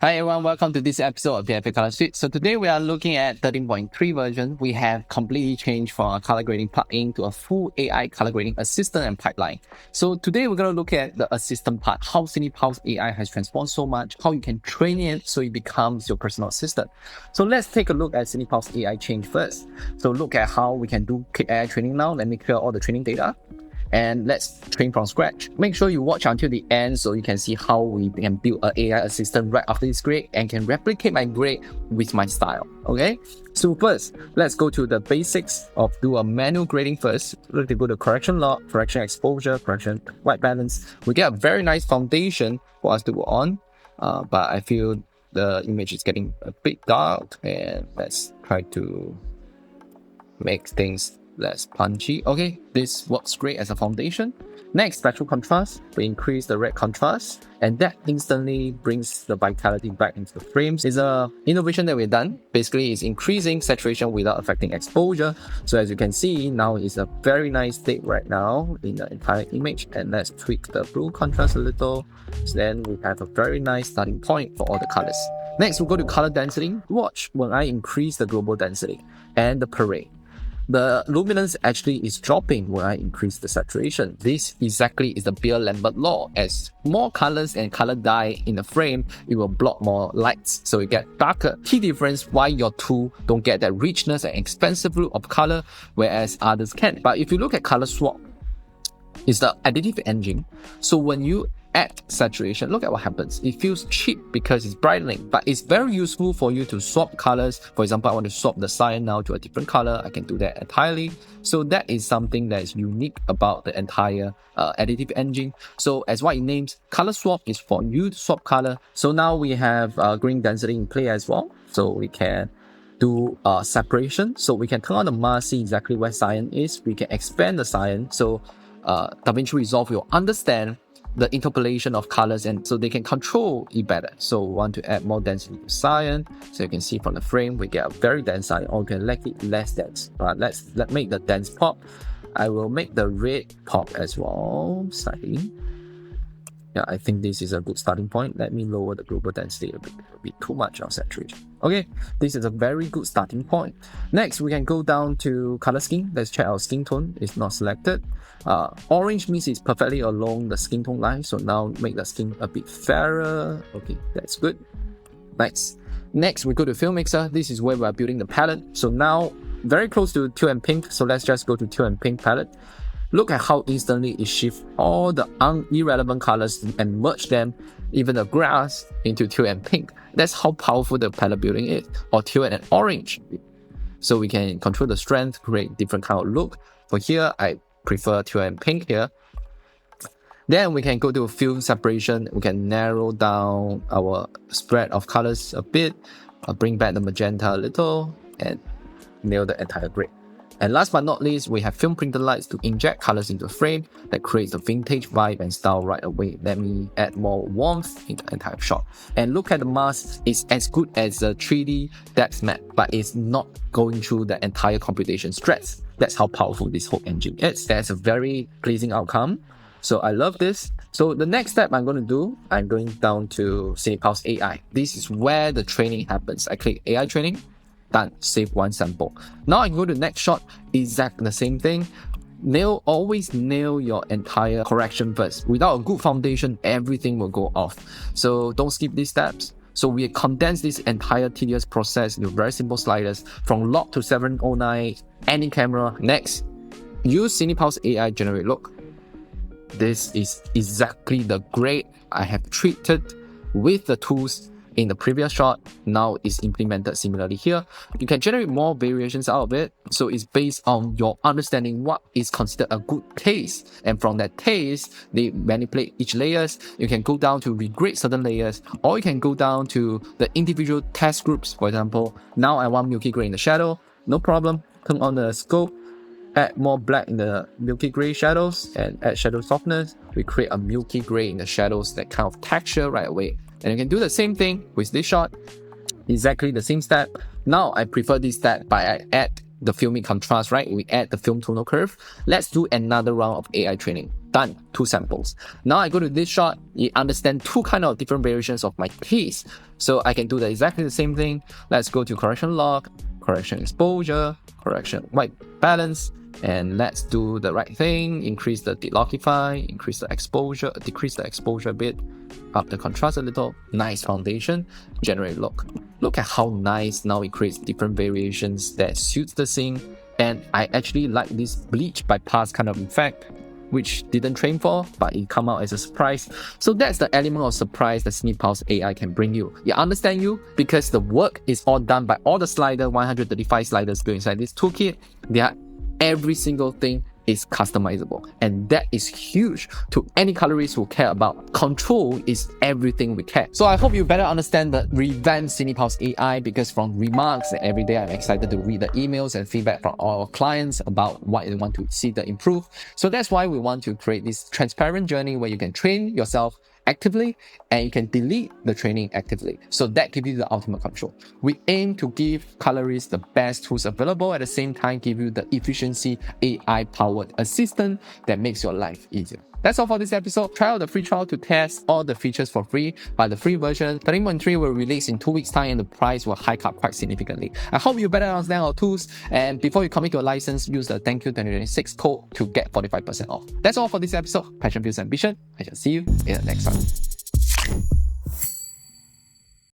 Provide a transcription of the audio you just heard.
Hi everyone, welcome to this episode of PFA Color Suite. So today we are looking at 13.3 version. We have completely changed from a color grading plugin to a full AI color grading assistant and pipeline. So today we're going to look at the assistant part, how CinePalette AI has transformed so much, how you can train it so it becomes your personal assistant. So let's take a look at CinePalette AI change first. So look at how we can do AI training now. Let me clear all the training data. And let's train from scratch. Make sure you watch until the end so you can see how we can build an AI assistant right after this grade and can replicate my grade with my style. Okay, so first let's go to the basics of do a manual grading first. We're going to go to correction log, correction exposure, correction white balance. We get a very nice foundation for us to go on, but I feel the image is getting a bit dark, and let's try to make things less punchy. Okay, this works great as a foundation. Next, spectral contrast. We increase the red contrast, and that instantly brings the vitality back into the frames. It's an innovation that we've done. Basically, it's increasing saturation without affecting exposure. So as you can see, now it's a very nice state right now in the entire image. And let's tweak the blue contrast a little. So then we have a very nice starting point for all the colors. Next, we'll go to color density. Watch when I increase the global density and the parade. The luminance actually is dropping when I increase the saturation. This exactly is the Beer-Lambert law. As more colors and color dye in the frame, it will block more lights, so you get darker. Key difference why your tool don't get that richness and expansive look of color, whereas others can. But if you look at color swap, it's the additive engine. So when you add saturation, look at what happens. It feels cheap because it's brightening, but it's very useful for you to swap colors. For example, I want to swap the cyan now to a different color. I can do that entirely. So that is something that is unique about the entire additive engine. So as what it names, color swap is for you to swap color. So now we have green density in play as well. So we can do separation. So we can turn on the mask, see exactly where cyan is. We can expand the cyan. So DaVinci Resolve will understand the interpolation of colors, and so they can control it better. So we want to add more density to cyan. So you can see from the frame, we get a very dense cyan, or we can make it less dense. Let's make the dense pop. I will make the red pop as well, slightly. Yeah, I think this is a good starting point. Let me lower the global density a bit. It'll be too much of saturation. Okay, this is a very good starting point. Next, we can go down to color scheme. Let's check our skin tone. It's not selected. Orange means it's perfectly along the skin tone line. So now make the skin a bit fairer. Okay, that's good. Nice. Next, we go to Film Mixer. This is where we're building the palette. So now, very close to teal and pink. So let's just go to teal and pink palette. Look at how instantly it shifts all the irrelevant colors and merge them, even the grass, into teal and pink. That's how powerful the palette building is, or teal and orange. So we can control the strength, create different kind of look. For here, I prefer teal and pink here. Then we can go to film separation. We can narrow down our spread of colors a bit, bring back the magenta a little, and nail the entire grade. And last but not least, we have film printed lights to inject colors into a frame that creates a vintage vibe and style right away. Let me add more warmth in the entire shot. And look at the mask, it's as good as a 3D depth map, but it's not going through the entire computation stress. That's how powerful this whole engine is. That's a very pleasing outcome. So I love this. So the next step I'm going to do, I'm going down to CinePalette AI. This is where the training happens. I click AI training. Done. Save one sample. Now I can go to the next shot. Exactly the same thing. Always nail your entire correction first. Without a good foundation, everything will go off. So don't skip these steps. So we condense this entire tedious process into very simple sliders from log to 709, any camera. Next, use CinePalette AI generate look. This is exactly the grade I have treated with the tools in the previous shot. Now it's implemented similarly here. You can generate more variations out of it. So it's based on your understanding what is considered a good taste. And from that taste, they manipulate each layers. You can go down to regrade certain layers, or you can go down to the individual test groups. For example, now I want milky gray in the shadow. No problem. Turn on the scope. Add more black in the milky gray shadows and add shadow softness. We create a milky gray in the shadows, that kind of texture right away. And you can do the same thing with this shot. Exactly the same step. Now I prefer this step, but I add the filmic contrast, right? We add the film tonal curve. Let's do another round of AI training. Done, 2 samples. Now I go to this shot, you understand 2 kind of different variations of my taste. So I can do exactly the same thing. Let's go to correction log, correction exposure, correction white balance, and let's do the right thing. Increase the delocify, increase the exposure, decrease the exposure a bit, up the contrast a little. Nice foundation, generate look. Look at how nice now it creates different variations that suits the scene. And I actually like this bleach bypass kind of effect, which didn't train for, but it come out as a surprise. So that's the element of surprise that CinePalette AI can bring you. You understand you? Because the work is all done by all the slider, 135 sliders built inside this toolkit. Every single thing is customizable, and that is huge to any colorist who care about control. Is everything we care. So I hope you better understand the revamped CinePalette AI, because from remarks every day I'm excited to read the emails and feedback from our clients about what they want to see the improve. So that's why we want to create this transparent journey where you can train yourself actively and you can delete the training actively. So that gives you the ultimate control. We aim to give colorists the best tools available, at the same time give you the efficiency AI powered assistant that makes your life easier. That's all for this episode. Try out the free trial to test all the features for free, but the free version 13.3 will release in 2 weeks time and the price will hike up quite significantly. I hope you better understand our tools, and before you commit your license, use the thank you 2026 code to get 45% off. That's all for this episode. Passion Builds Ambition. I shall see you in the next one.